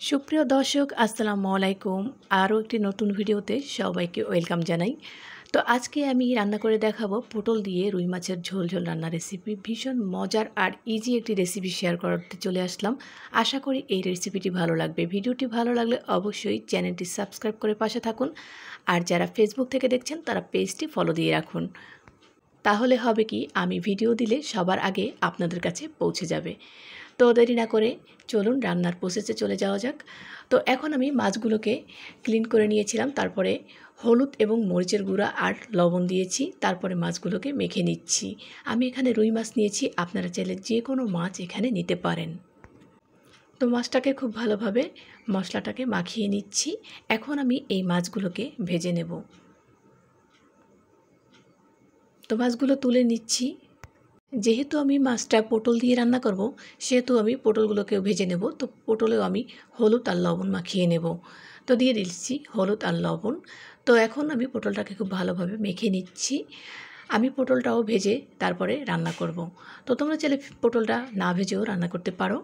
সুপ্রিয় দর্শক আসসালামু আলাইকুম। আরও একটি নতুন ভিডিওতে সবাইকে ওয়েলকাম জানাই। তো আজকে আমি রান্না করে দেখাবো পটল দিয়ে রুই মাছের ঝোল ঝোল রান্না রেসিপি। ভীষণ মজার আর ইজি একটি রেসিপি শেয়ার করতে চলে আসলাম। আশা করি এই রেসিপিটি ভালো লাগবে। ভিডিওটি ভালো লাগলে অবশ্যই চ্যানেলটি সাবস্ক্রাইব করে পাশে থাকুন। আর যারা ফেসবুক থেকে দেখছেন তারা পেজটি ফলো দিয়ে রাখুন। তাহলে হবে কি, আমি ভিডিও দিলে সবার আগে আপনাদের কাছে পৌঁছে যাবে। তো দেরি না করে চলুন রান্নার প্রসেসে চলে যাওয়া যাক। তো এখন আমি মাছগুলোকে ক্লিন করে নিয়েছিলাম, তারপরে হলুদ এবং মরিচের গুঁড়া আর লবণ দিয়েছি, তারপরে মাছগুলোকে মেখে নিচ্ছি। আমি এখানে রুই মাছ নিয়েছি, আপনারা চাইলে যে কোনো মাছ এখানে নিতে পারেন। তো মাছটাকে খুব ভালোভাবে মশলাটাকে মাখিয়ে নিচ্ছি। এখন আমি এই মাছগুলোকে ভেজে নেব। তো মাছগুলো তুলে নিচ্ছি। যেহেতু আমি মাছটা পটল দিয়ে রান্না করব, সেহেতু আমি পটলগুলোকেও ভেজে নেব। তো পটলেও আমি হলুদ আর লবণ মাখিয়ে নেব। তো দিয়ে দিচ্ছি হলুদ আর লবণ। তো এখন আমি পটলটাকে খুব ভালোভাবে মেখে নিচ্ছি। আমি পটলটাও ভেজে তারপরে রান্না করব। তো তোমরা চাইলে পটলটা না ভেজেও রান্না করতে পারো,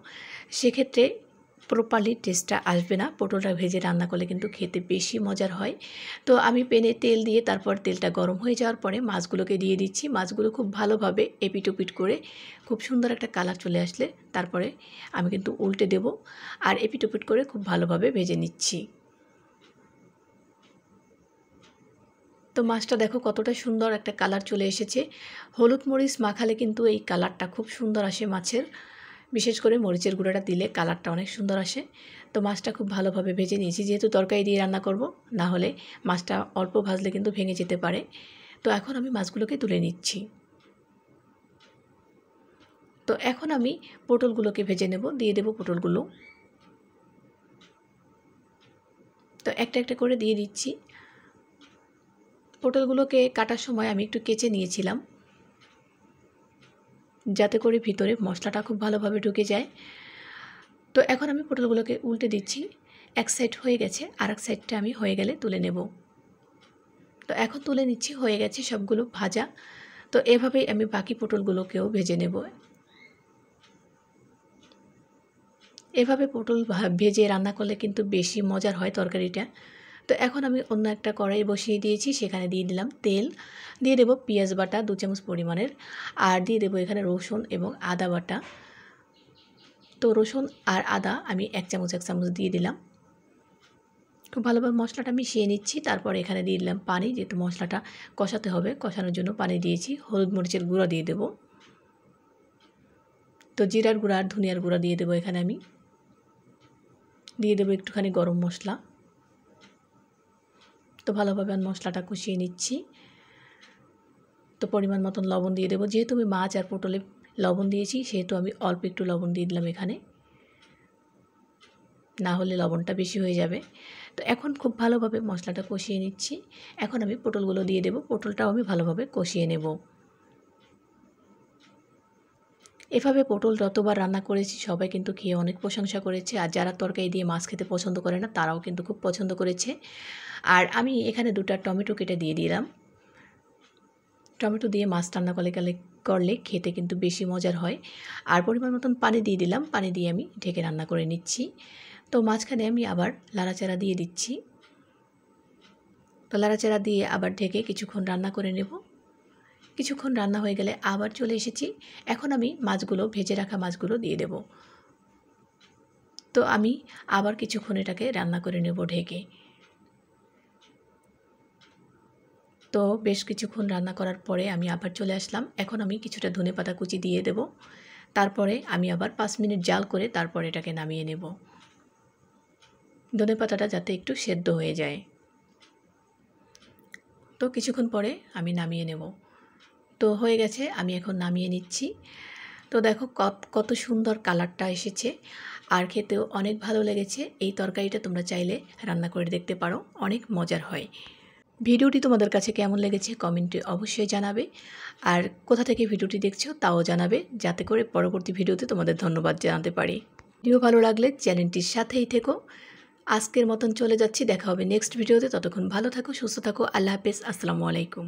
সেক্ষেত্রে প্রপারলি টেস্টটা আসবে না। পটলটা ভেজে রান্না করলে কিন্তু খেতে বেশি মজার হয়। তো আমি প্যানে তেল দিয়ে তারপর তেলটা গরম হয়ে যাওয়ার পরে মাছগুলোকে দিয়ে দিচ্ছি। মাছগুলো খুব ভালোভাবে এপিট ওপিট করে খুব সুন্দর একটা কালার চলে আসলে তারপরে আমি কিন্তু উল্টে দেব, আর এপিট ওপিট করে খুব ভালোভাবে ভেজে নিচ্ছি। তো মাছটা দেখো কতটা সুন্দর একটা কালার চলে এসেছে। হলুদ মরিচ মাখালে কিন্তু এই কালারটা খুব সুন্দর আসে মাছের, বিশেষ করে মরিচের গুঁড়োটা দিলে কালারটা অনেক সুন্দর আসে। তো মাছটা খুব ভালোভাবে ভেজে নিয়েছি, যেহেতু তরকারি দিয়ে রান্না করব, না হলে মাছটা অল্প ভাজলে কিন্তু ভেঙে যেতে পারে। তো এখন আমি মাছগুলোকে তুলে নিচ্ছি। তো এখন আমি পটলগুলোকে ভেজে নেব, দিয়ে দেব পটলগুলো। তো একটা একটা করে দিয়ে দিচ্ছি। পটলগুলোকে কাটার সময় আমি একটু কেচে নিয়েছিলাম, যাতে করে ভিতরে মশলাটা খুব ভালোভাবে ঢুকে যায়। তো এখন আমি পটলগুলোকে উল্টে দিচ্ছি। এক সাইড হয়ে গেছে, আর এক সাইডটা আমি হয়ে গেলে তুলে নেব। তো এখন তুলে নিচ্ছি, হয়ে গেছে সবগুলো ভাজা। তো এভাবেই আমি বাকি পটলগুলোকেও ভেজে নেব। এভাবে পটল ভেজে রান্না করলে কিন্তু বেশি মজার হয় তরকারিটা। তো এখন আমি অন্য একটা কড়াই বসিয়ে দিয়েছি, সেখানে দিয়ে দিলাম তেল, দিয়ে দেব পেঁয়াজ বাটা 2 চামচ পরিমাণের, আর দিয়ে দেব এখানে রসুন এবং আদা বাটা। তো রসুন আর আদা আমি 1 চামচ দিয়ে দিলাম। খুব ভালোভাবে মশলাটা মিশিয়ে নিচ্ছি। তারপর এখানে দিয়ে দিলাম পানি, যেহেতু মশলাটা কষাতে হবে, কষানোর জন্য পানি দিয়েছি। হলুদ মরিচের গুঁড়া দিয়ে দেব। তো জিরার গুঁড়া আর ধনিয়ার গুঁড়া দিয়ে দেবো এখানে আমি। দিয়ে দেবো একটুখানি গরম মশলা। তো ভালোভাবে আমি মশলাটা কষিয়ে নিচ্ছি। তো পরিমাণ মতন লবণ দিয়ে দেবো। যেহেতু আমি মাছ আর পটলে লবণ দিয়েছি, সেহেতু আমি অল্প একটু লবণ দিয়ে দিলাম এখানে, না হলে লবণটা বেশি হয়ে যাবে। তো এখন খুব ভালোভাবে মশলাটা কষিয়ে নিচ্ছি। এখন আমি পটলগুলো দিয়ে দেব। পটলটাও আমি ভালোভাবে কষিয়ে নেব। এভাবে পটল যতবার রান্না করেছি সবাই কিন্তু খেয়ে অনেক প্রশংসা করেছে, আর যারা তরকারি দিয়ে মাছ খেতে পছন্দ করে না তারাও কিন্তু খুব পছন্দ করেছে। আর আমি এখানে 2টা টমেটো কেটে দিয়ে দিলাম। টমেটো দিয়ে মাছ রান্না করলে খেতে কিন্তু বেশি মজার হয়। আর পরিমাণ মতন পানি দিয়ে দিলাম। পানি দিয়ে আমি ঢেকে রান্না করে নিচ্ছি। তো মাঝখানে আমি আবার নাড়াচাড়া দিয়ে দিচ্ছি। তো নাড়াচাড়া দিয়ে আবার ঢেকে কিছুক্ষণ রান্না করে নেব। কিছুক্ষণ রান্না হয়ে গেলে আবার চলে এসেছি। এখন আমি ভেজে রাখা মাছগুলো দিয়ে দেব। তো আমি আবার কিছুক্ষণ এটাকে রান্না করে নেব ঢেকে। তো বেশ কিছুক্ষণ রান্না করার পরে আমি আবার চলে আসলাম। এখন আমি কিছুটা ধনেপাতা কুচি দিয়ে দেব। তারপরে আমি আবার 5 মিনিট জাল করে তারপরে এটাকে নামিয়ে নেব, ধনেপাতাটা যাতে একটু সেদ্ধ হয়ে যায়। তো কিছুক্ষণ পরে আমি নামিয়ে নেব। তো হয়ে গেছে, আমি এখন নামিয়ে নিচ্ছি। তো দেখো কত সুন্দর কালারটা এসেছে, আর খেতেও অনেক ভালো লেগেছে। এই তরকারিটা তোমরা চাইলে রান্না করে দেখতে পারো, অনেক মজার হয়। ভিডিওটি তোমাদের কাছে কেমন লেগেছে কমেন্টে অবশ্যই জানাবে, আর কোথা থেকে ভিডিওটি দেখছো তাও জানাবে, যাতে করে পরবর্তী ভিডিওতে তোমাদের ধন্যবাদ জানাতে পারি। ভিডিও ভালো লাগলে চ্যানেলটির সাথেই থেকো। আজকের মতন চলে যাচ্ছি, দেখা হবে নেক্সট ভিডিওতে। ততক্ষণ ভালো থাকো, সুস্থ থাকো। আল্লাহ হাফেজ, আসসালামু আলাইকুম।